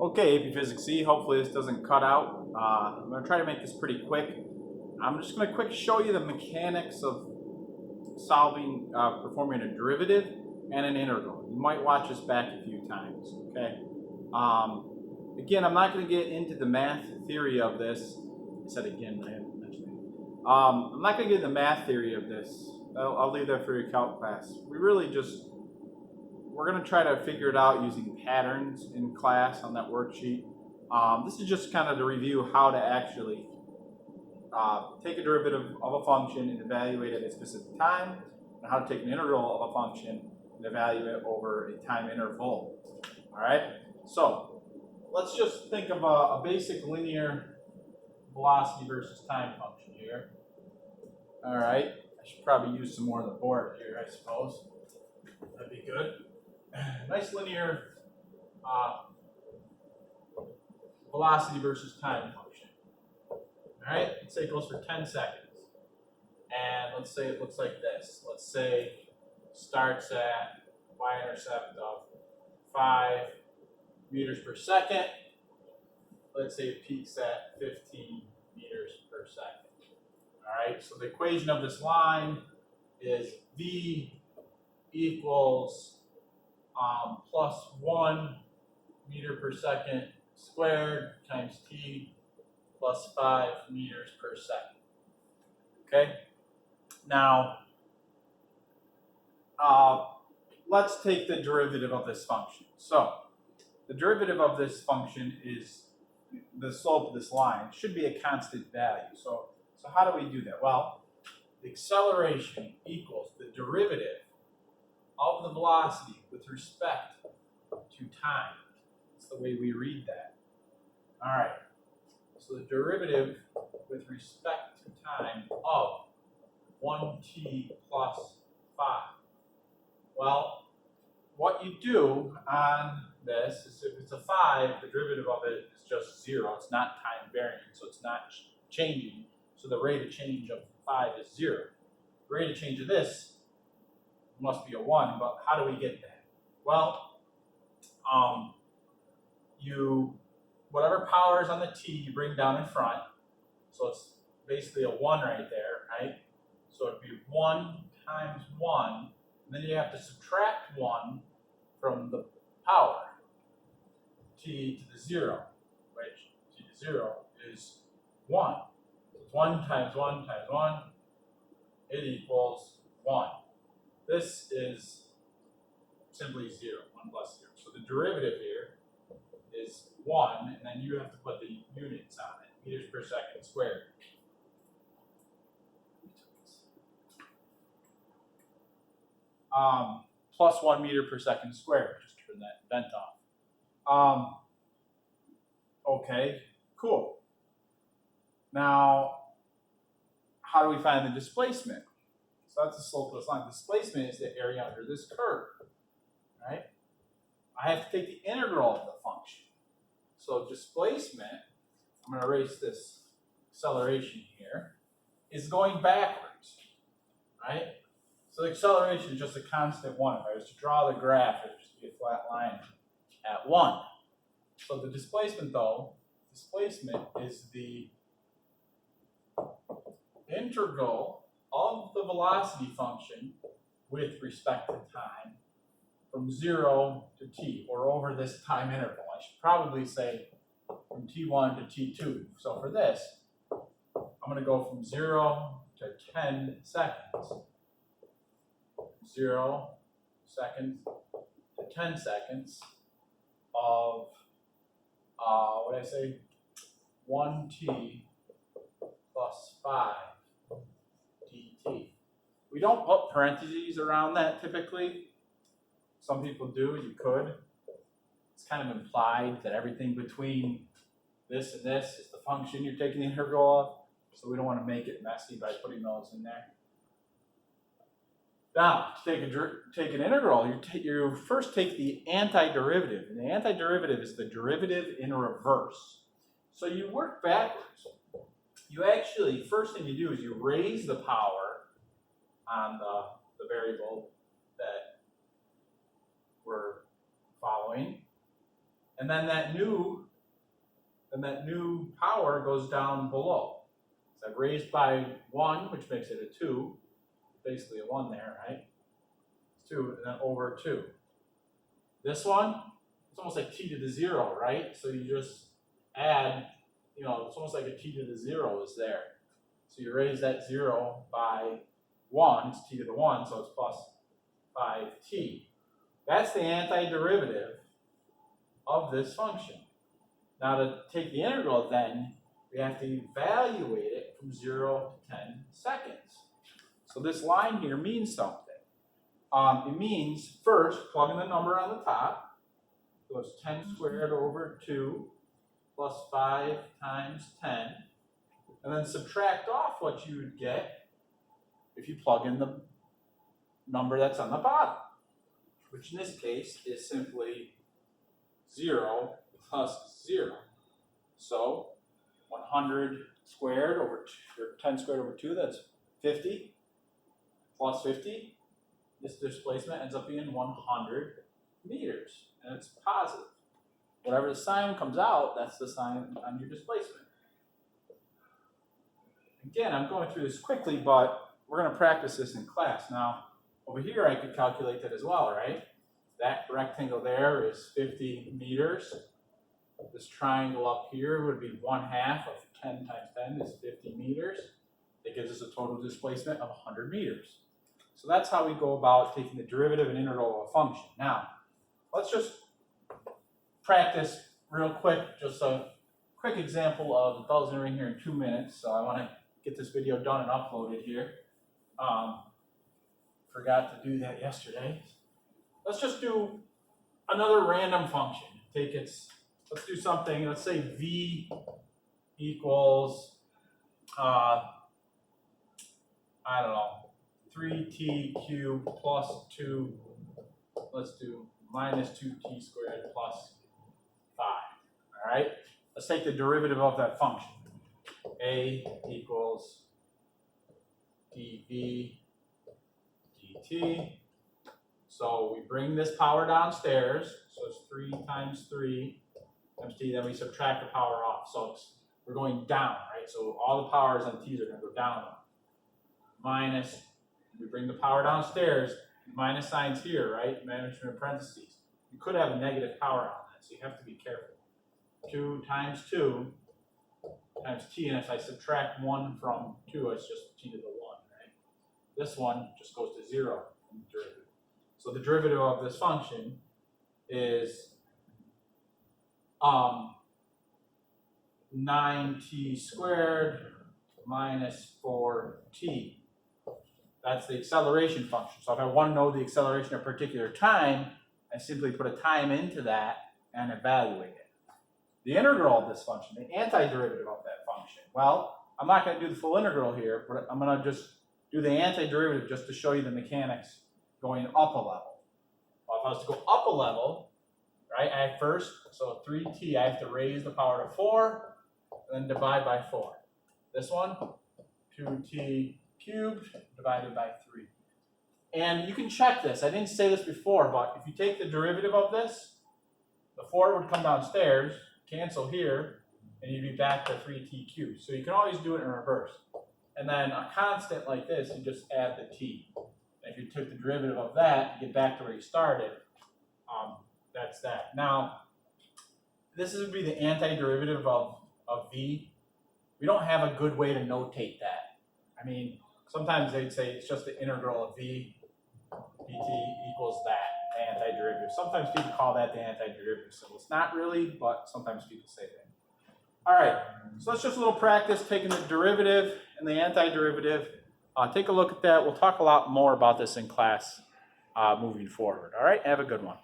Okay, AP Physics C, hopefully this doesn't cut out. I'm going to try to make this pretty quick. I'm just going to quick show you the mechanics of solving, performing a derivative and an integral. You might watch this back a few times, okay? Again, I'm not going to get into the math theory of this. I said again, I haven't mentioned it. I'm not going to get into the math theory of this. I'll leave that for your calc class. We're going to try to figure it out using patterns in class on that worksheet. This is just kind of to review how to actually take a derivative of a function and evaluate it at a specific time, and how to take an integral of a function and evaluate it over a time interval. All right, so let's just think of a basic linear velocity versus time function here. All right, I should probably use some more on the board here, I suppose. That'd be good. Nice linear velocity versus time function. All right, let's say it goes for 10 seconds. And let's say it looks like this. Let's say it starts at y-intercept of 5 meters per second. Let's say it peaks at 15 meters per second. All right, so the equation of this line is v equals plus 1 meter per second squared times t plus 5 meters per second. Okay? Now, let's take the derivative of this function. So, the derivative of this function is the slope of this line. It should be a constant value. So how do we do that? Well, the acceleration equals the derivative of the velocity with respect to time. That's the way we read that. All right. So the derivative with respect to time of 1t plus 5. Well, what you do on this is if it's a 5, the derivative of it is just 0. It's not time varying, so it's not changing. So the rate of change of 5 is 0. The rate of change of this must be a 1, but how do we get that? Well, whatever power is on the t, you bring down in front. So it's basically a 1 right there, right? So it'd be 1 times 1, and then you have to subtract 1 from the power, t to the 0, which t to 0 is 1. So it's 1 times 1 times 1, it equals 1. This is simply 0, 1 plus 0. So the derivative here is 1, and then you have to put the units on it, meters per second squared. Plus 1 meter per second squared. Just turn that vent off. Okay, cool. Now, how do we find the displacement? So that's the slope of this line. Displacement is the area under this curve, right? I have to take the integral of the function. So displacement, I'm going to erase this acceleration here, is going backwards, right? So the acceleration is just a constant 1. If I was to draw the graph, it would just be a flat line at 1. So the displacement, though, displacement is the integral of the velocity function with respect to time from 0 to t, or over this time interval. I should probably say from t1 to t2. So for this, I'm going to go from 0 to 10 seconds. 0 seconds to 10 seconds of, what did I say? 1t plus 5 dt. We don't put parentheses around that typically. Some people do, you could. It's kind of implied that everything between this and this is the function you're taking the integral of, so we don't want to make it messy by putting those in there. Now, to take an integral, you first take the antiderivative, and the antiderivative is the derivative in reverse. So you work backwards. You actually, first thing you do is you raise the power on the variable that we're following, And then that new power goes down below. So I've raised by 1, which makes it a 2. Basically a 1 there, right? 2, and then over 2. This one, it's almost like t to the 0, right? So you just add, it's almost like a t to the 0 is there. So you raise that 0 by 1, it's t to the 1, so it's plus 5t. That's the antiderivative of this function. Now to take the integral then, we have to evaluate it from 0 to 10 seconds. So this line here means something. It means, first, plug in the number on the top. So it's 10 squared over 2 plus 5 times 10. And then subtract off what you would get if you plug in the number that's on the bottom, which in this case is simply 0 plus 0. So 100 squared over 2, or 10 squared over 2, that's 50, plus 50. This displacement ends up being 100 meters, and it's positive. Whatever the sign comes out, that's the sign on your displacement. Again, I'm going through this quickly, but we're going to practice this in class. Now, over here I could calculate that as well, right? That rectangle there is 50 meters. This triangle up here would be 1/2 of 10 times 10 is 50 meters. It gives us a total displacement of 100 meters. So that's how we go about taking the derivative and integral of a function. Now, let's just practice real quick, just a quick example of the bell's gonna ring here in 2 minutes, so I want to get this video done and uploaded here. Forgot to do that yesterday. Let's just do another random function. Let's do something, let's say v equals, I don't know, 3t cubed plus 2, let's do minus 2t squared plus 5, all right? Let's take the derivative of that function. A equals dv dt. So we bring this power downstairs, so it's 3 times 3 times t, then we subtract the power off. So we're going down, right? So all the powers on t's are going to go down. Minus, we bring the power downstairs, minus signs here, right? Management in parentheses. You could have a negative power on that, so you have to be careful. 2 times 2 times t, and if I subtract 1 from 2, it's just t to the 1, right? This one just goes to 0 in the derivative. So the derivative of this function is 9t squared minus 4t. That's the acceleration function. So if I want to know the acceleration at a particular time, I simply put a time into that and evaluate it. The integral of this function, the antiderivative of that function, well, I'm not going to do the full integral here, but I'm going to just do the antiderivative just to show you the mechanics going up a level. Well, if I was to go up a level, right, I first, so 3t, I have to raise the power to 4, and then divide by 4. This one, 2t cubed divided by 3. And you can check this. I didn't say this before, but if you take the derivative of this, the 4 would come downstairs, cancel here, and you'd be back to 3t cubed. So you can always do it in reverse. And then a constant like this, you just add the t. And if you took the derivative of that, you get back to where you started. That's that. Now, this would be the antiderivative of v. We don't have a good way to notate that. I mean, sometimes they'd say it's just the integral of v dt equals that, the antiderivative. Sometimes people call that the antiderivative symbol. It's not really, but sometimes people say that. All right, so let's just a little practice taking the derivative and the antiderivative. Take a look at that. We'll talk a lot more about this in class moving forward. All right, have a good one.